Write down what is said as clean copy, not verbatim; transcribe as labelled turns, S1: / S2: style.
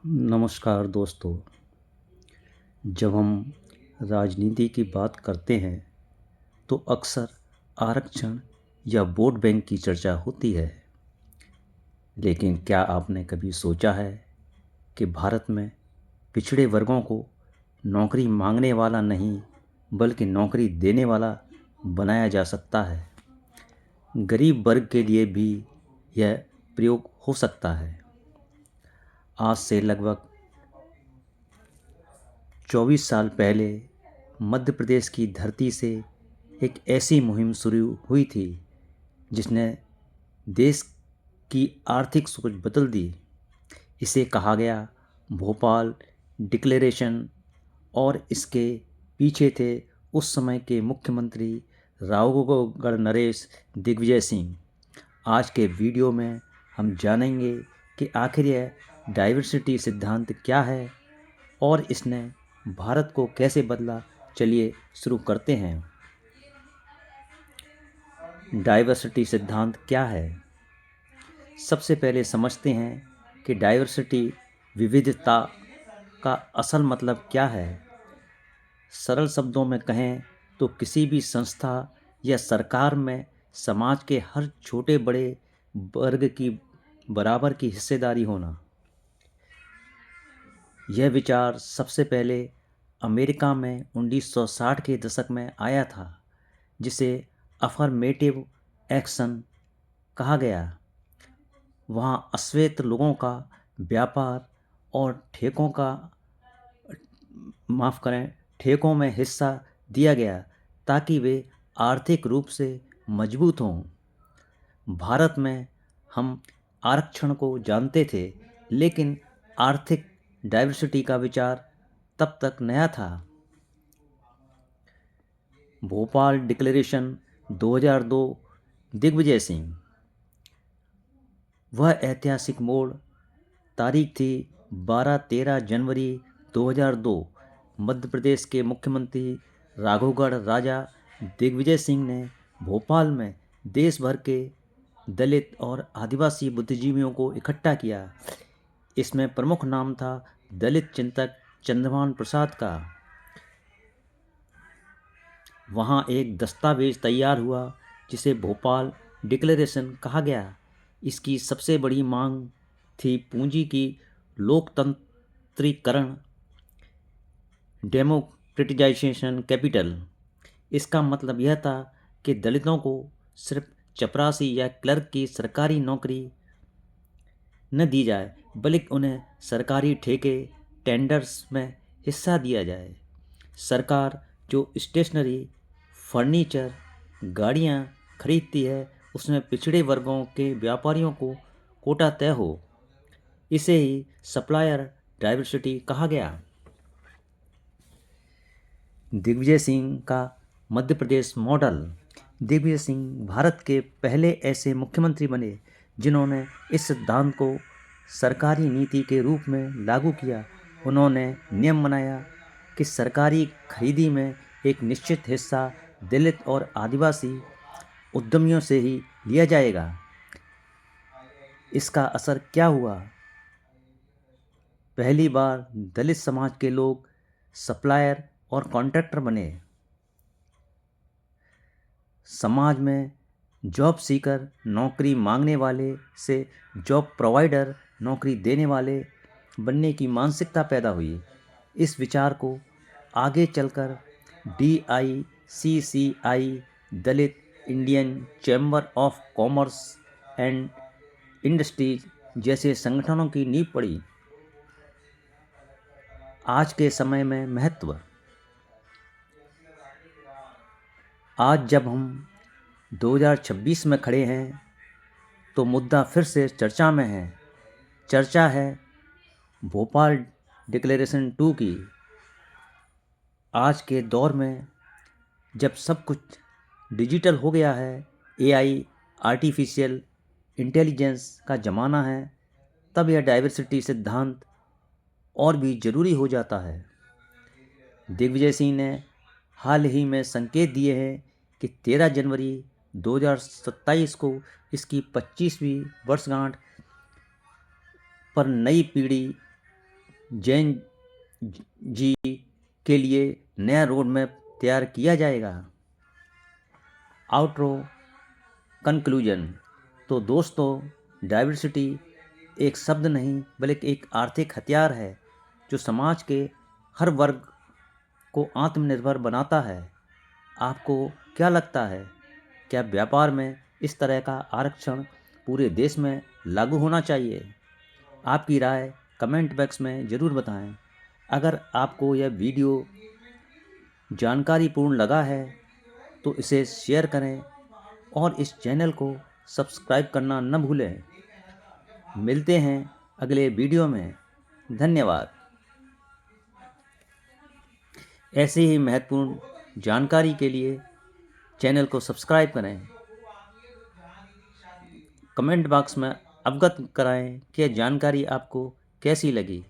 S1: नमस्कार दोस्तों। जब हम राजनीति की बात करते हैं तो अक्सर आरक्षण या वोट बैंक की चर्चा होती है। लेकिन क्या आपने कभी सोचा है कि भारत में पिछड़े वर्गों को नौकरी मांगने वाला नहीं बल्कि नौकरी देने वाला बनाया जा सकता है। गरीब वर्ग के लिए भी यह प्रयोग हो सकता है। आज से लगभग 24 साल पहले मध्य प्रदेश की धरती से एक ऐसी मुहिम शुरू हुई थी जिसने देश की आर्थिक सोच बदल दी। इसे कहा गया भोपाल डिक्लेरेशन और इसके पीछे थे उस समय के मुख्यमंत्री राघोगढ़ नरेश दिग्विजय सिंह। आज के वीडियो में हम जानेंगे कि आखिर यह डाइवर्सिटी सिद्धांत क्या है और इसने भारत को कैसे बदला। चलिए शुरू करते हैं। डाइवर्सिटी सिद्धांत क्या है? सबसे पहले समझते हैं कि डाइवर्सिटी विविधता का असल मतलब क्या है। सरल शब्दों में कहें तो किसी भी संस्था या सरकार में समाज के हर छोटे बड़े वर्ग की बराबर की हिस्सेदारी होना। यह विचार सबसे पहले अमेरिका में 1960 के दशक में आया था, जिसे अफर्मेटिव एक्शन कहा गया। वहाँ अश्वेत लोगों का व्यापार और ठेकों में हिस्सा दिया गया ताकि वे आर्थिक रूप से मजबूत हों। भारत में हम आरक्षण को जानते थे, लेकिन आर्थिक डाइवर्सिटी का विचार तब तक नया था। भोपाल डिक्लेरेशन 2002 दिग्विजय सिंह। वह ऐतिहासिक मोड़ तारीख थी 12-13 जनवरी 2002। मध्य प्रदेश के मुख्यमंत्री राघोगढ़ राजा दिग्विजय सिंह ने भोपाल में देश भर के दलित और आदिवासी बुद्धिजीवियों को इकट्ठा किया। इसमें प्रमुख नाम था दलित चिंतक चंद्रभान प्रसाद का। वहाँ एक दस्तावेज तैयार हुआ जिसे भोपाल डिक्लेरेशन कहा गया। इसकी सबसे बड़ी मांग थी पूंजी की लोकतंत्रीकरण, डेमोक्रेटाइजेशन कैपिटल। इसका मतलब यह था कि दलितों को सिर्फ चपरासी या क्लर्क की सरकारी नौकरी न दी जाए, बल्कि उन्हें सरकारी ठेके टेंडर्स में हिस्सा दिया जाए। सरकार जो स्टेशनरी, फर्नीचर, गाड़ियाँ खरीदती है, उसमें पिछड़े वर्गों के व्यापारियों को कोटा तय हो। इसे ही सप्लायर डाइवर्सिटी कहा गया। दिग्विजय सिंह का मध्य प्रदेश मॉडल। दिग्विजय सिंह भारत के पहले ऐसे मुख्यमंत्री बने जिन्होंने इस सिद्धांत को सरकारी नीति के रूप में लागू किया। उन्होंने नियम बनाया कि सरकारी खरीदी में एक निश्चित हिस्सा दलित और आदिवासी उद्यमियों से ही लिया जाएगा। इसका असर क्या हुआ? पहली बार दलित समाज के लोग सप्लायर और कॉन्ट्रैक्टर बने। समाज में जॉब सीकर, नौकरी मांगने वाले से जॉब प्रोवाइडर, नौकरी देने वाले बनने की मानसिकता पैदा हुई। इस विचार को आगे चलकर DICCI, Dalit Indian chamber of commerce and industries जैसे संगठनों की नींव पड़ी। आज के समय में महत्व। आज जब हम 2026 में खड़े हैं तो मुद्दा फिर से चर्चा में है। चर्चा है भोपाल डिक्लेरेशन 2 की। आज के दौर में जब सब कुछ डिजिटल हो गया है, AI, आर्टिफिशियल इंटेलिजेंस का ज़माना है, तब यह डाइवर्सिटी सिद्धांत और भी ज़रूरी हो जाता है। दिग्विजय सिंह ने हाल ही में संकेत दिए हैं कि 13 जनवरी 2027 को इसकी 25वीं वर्षगांठ पर नई पीढ़ी जैन जी के लिए नया रोड मैप तैयार किया जाएगा। Outro conclusion. तो दोस्तों, डाइवर्सिटी एक शब्द नहीं बल्कि एक आर्थिक हथियार है जो समाज के हर वर्ग को आत्मनिर्भर बनाता है। आपको क्या लगता है, क्या व्यापार में इस तरह का आरक्षण पूरे देश में लागू होना चाहिए? आपकी राय कमेंट बॉक्स में ज़रूर बताएं। अगर आपको यह वीडियो जानकारीपूर्ण लगा है तो इसे शेयर करें और इस चैनल को सब्सक्राइब करना न भूलें। मिलते हैं अगले वीडियो में। धन्यवाद। ऐसे ही महत्वपूर्ण जानकारी के लिए चैनल को सब्सक्राइब करें। कमेंट बॉक्स में अवगत कराएं कि यह जानकारी आपको कैसी लगी।